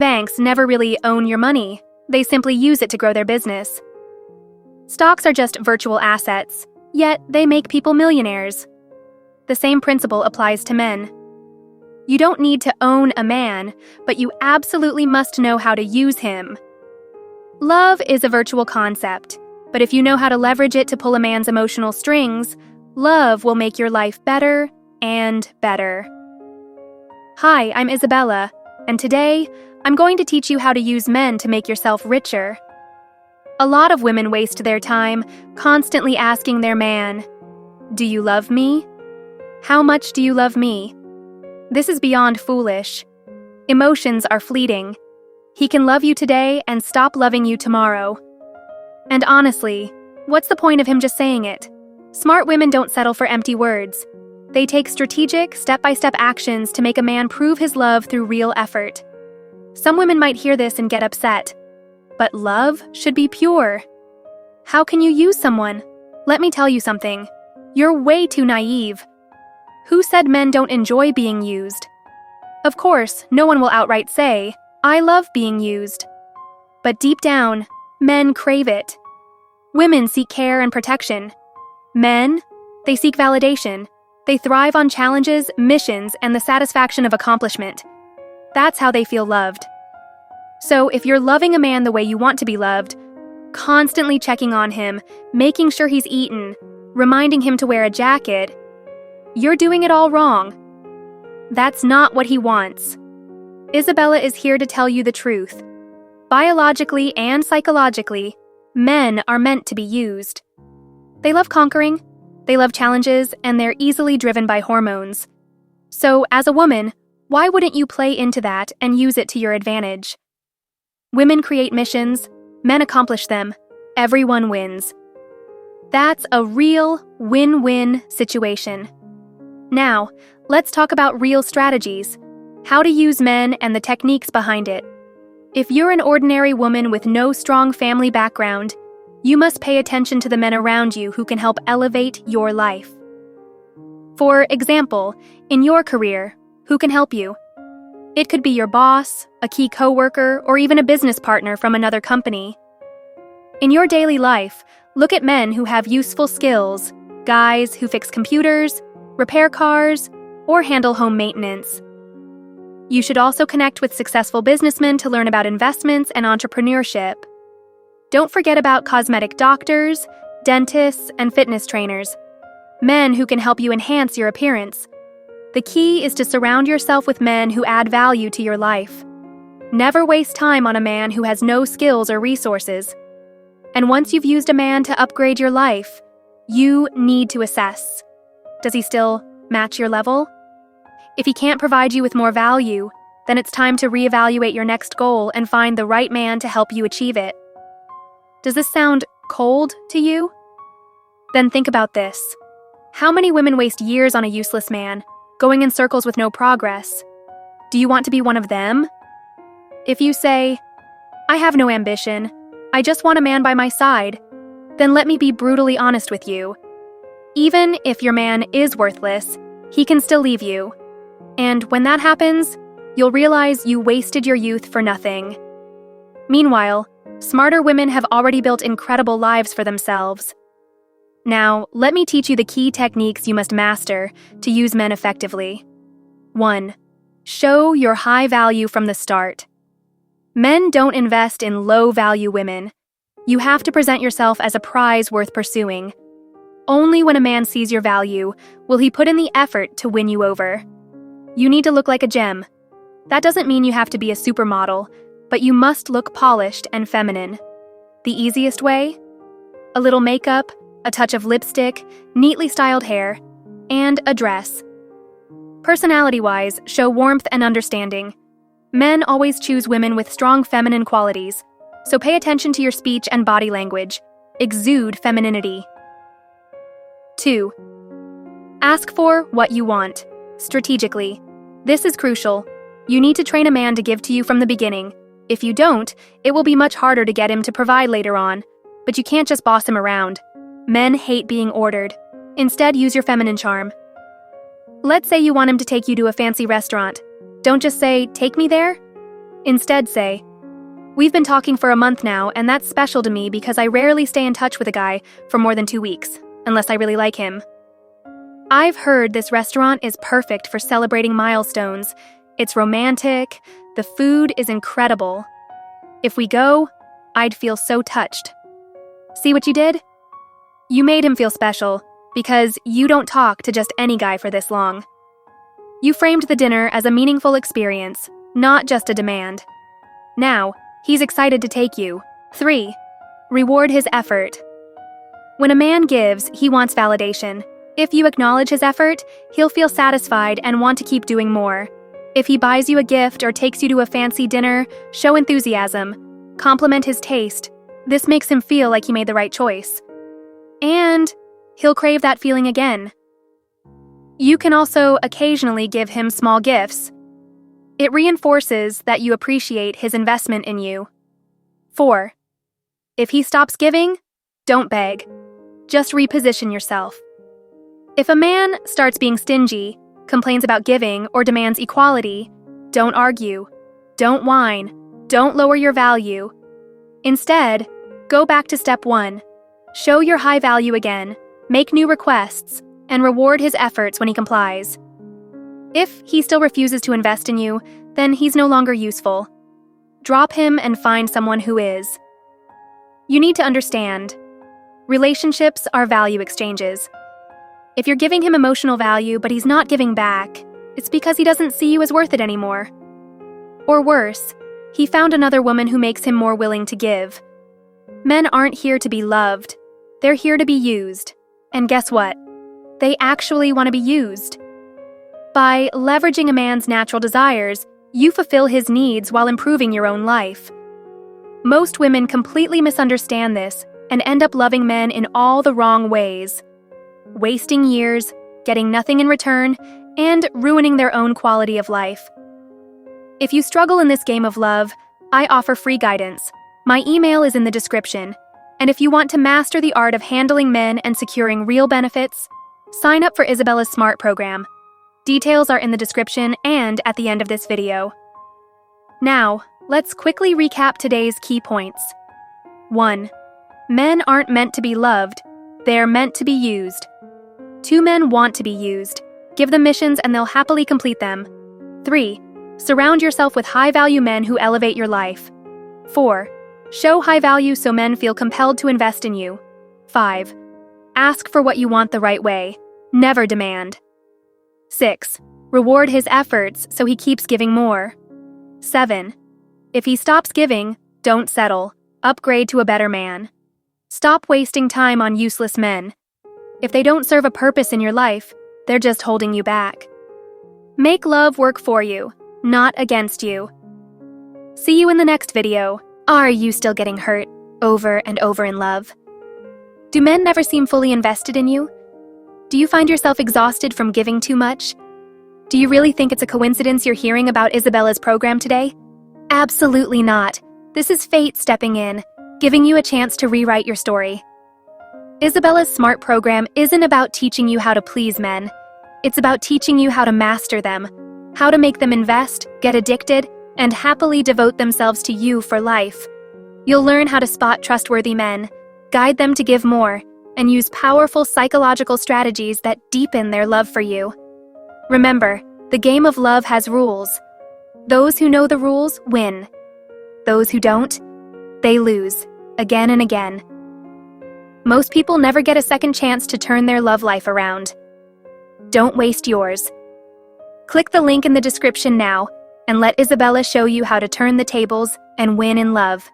Banks never really own your money. They simply use it to grow their business. Stocks are just virtual assets, yet they make people millionaires. The same principle applies to men. You don't need to own a man, but you absolutely must know how to use him. Love is a virtual concept, but if you know how to leverage it to pull a man's emotional strings, love will make your life better and better. Hi, I'm Isabella, and today, I'm going to teach you how to use men to make yourself richer. A lot of women waste their time constantly asking their man, "Do you love me? How much do you love me?" This is beyond foolish. Emotions are fleeting. He can love you today and stop loving you tomorrow. And honestly, what's the point of him just saying it? Smart women don't settle for empty words. They take strategic, step-by-step actions to make a man prove his love through real effort. Some women might hear this and get upset. But love should be pure. How can you use someone? Let me tell you something. You're way too naive. Who said men don't enjoy being used? Of course, no one will outright say, "I love being used." But deep down, men crave it. Women seek care and protection. Men, they seek validation. They thrive on challenges, missions, and the satisfaction of accomplishment. That's how they feel loved. So if you're loving a man the way you want to be loved, constantly checking on him, making sure he's eaten, reminding him to wear a jacket, you're doing it all wrong. That's not what he wants. Isabella is here to tell you the truth. Biologically and psychologically, men are meant to be used. They love conquering, they love challenges, and they're easily driven by hormones. So, as a woman, why wouldn't you play into that and use it to your advantage? Women create missions, men accomplish them, everyone wins. That's a real win-win situation. Now, let's talk about real strategies, how to use men and the techniques behind it. If you're an ordinary woman with no strong family background, you must pay attention to the men around you who can help elevate your life. For example, in your career, who can help you? It could be your boss, a key coworker, or even a business partner from another company. In your daily life, look at men who have useful skills, guys who fix computers, repair cars, or handle home maintenance. You should also connect with successful businessmen to learn about investments and entrepreneurship. Don't forget about cosmetic doctors, dentists, and fitness trainers, men who can help you enhance your appearance. The key is to surround yourself with men who add value to your life. Never waste time on a man who has no skills or resources. And once you've used a man to upgrade your life, you need to assess. Does he still match your level? If he can't provide you with more value, then it's time to reevaluate your next goal and find the right man to help you achieve it. Does this sound cold to you? Then think about this. How many women waste years on a useless man, going in circles with no progress? Do you want to be one of them? If you say, "I have no ambition, I just want a man by my side," then let me be brutally honest with you. Even if your man is worthless, he can still leave you. And when that happens, you'll realize you wasted your youth for nothing. Meanwhile, smarter women have already built incredible lives for themselves. Now, let me teach you the key techniques you must master to use men effectively. 1. Show your high value from the start. Men don't invest in low-value women. You have to present yourself as a prize worth pursuing. Only when a man sees your value will he put in the effort to win you over. You need to look like a gem. That doesn't mean you have to be a supermodel, but you must look polished and feminine. The easiest way? A little makeup, a touch of lipstick, neatly styled hair, and a dress. Personality-wise, show warmth and understanding. Men always choose women with strong feminine qualities, so pay attention to your speech and body language. Exude femininity. 2. Ask for what you want, strategically. This is crucial. You need to train a man to give to you from the beginning. If you don't, it will be much harder to get him to provide later on. But you can't just boss him around. Men hate being ordered. Instead, use your feminine charm. Let's say you want him to take you to a fancy restaurant. Don't just say, "Take me there." Instead, say, "We've been talking for a month now, and that's special to me because I rarely stay in touch with a guy for more than 2 weeks, unless I really like him. I've heard this restaurant is perfect for celebrating milestones. It's romantic, the food is incredible. If we go, I'd feel so touched." See what you did? You made him feel special because you don't talk to just any guy for this long. You framed the dinner as a meaningful experience, not just a demand. Now, he's excited to take you. 3. Reward his effort. When a man gives, he wants validation. If you acknowledge his effort, he'll feel satisfied and want to keep doing more. If he buys you a gift or takes you to a fancy dinner, show enthusiasm. Compliment his taste. This makes him feel like he made the right choice. And he'll crave that feeling again. You can also occasionally give him small gifts. It reinforces that you appreciate his investment in you. 4. If he stops giving, don't beg. Just reposition yourself. If a man starts being stingy, complains about giving, or demands equality, don't argue. Don't whine. Don't lower your value. Instead, go back to step 1. Show your high value again, make new requests, and reward his efforts when he complies. If he still refuses to invest in you, then he's no longer useful. Drop him and find someone who is. You need to understand, relationships are value exchanges. If you're giving him emotional value but he's not giving back, it's because he doesn't see you as worth it anymore. Or worse, he found another woman who makes him more willing to give. Men aren't here to be loved, they're here to be used. And guess what? They actually want to be used. By leveraging a man's natural desires, you fulfill his needs while improving your own life. Most women completely misunderstand this and end up loving men in all the wrong ways, wasting years, getting nothing in return, and ruining their own quality of life. If you struggle in this game of love, I offer free guidance. My email is in the description. And if you want to master the art of handling men and securing real benefits, sign up for Isabella's SMART program. Details are in the description and at the end of this video. Now, let's quickly recap today's key points. 1. Men aren't meant to be loved, they're meant to be used. 2 men want to be used. Give them missions and they'll happily complete them. 3. Surround yourself with high-value men who elevate your life. 4. Show high value so men feel compelled to invest in you. 5. Ask for what you want the right way. Never demand. 6. Reward his efforts so he keeps giving more. 7. If he stops giving, don't settle. Upgrade to a better man. Stop wasting time on useless men. If they don't serve a purpose in your life, they're just holding you back. Make love work for you, not against you. See you in the next video. Are you still getting hurt over and over in love? Do men never seem fully invested in you? Do you find yourself exhausted from giving too much? Do you really think it's a coincidence you're hearing about Isabella's program today? Absolutely not. This is fate stepping in, giving you a chance to rewrite your story. Isabella's SMART program isn't about teaching you how to please men. It's about teaching you how to master them, how to make them invest, get addicted, and happily devote themselves to you for life. You'll learn how to spot trustworthy men, guide them to give more, and use powerful psychological strategies that deepen their love for you. Remember, the game of love has rules. Those who know the rules win. Those who don't, they lose, again and again. Most people never get a second chance to turn their love life around. Don't waste yours. Click the link in the description now and let Isabella show you how to turn the tables and win in love.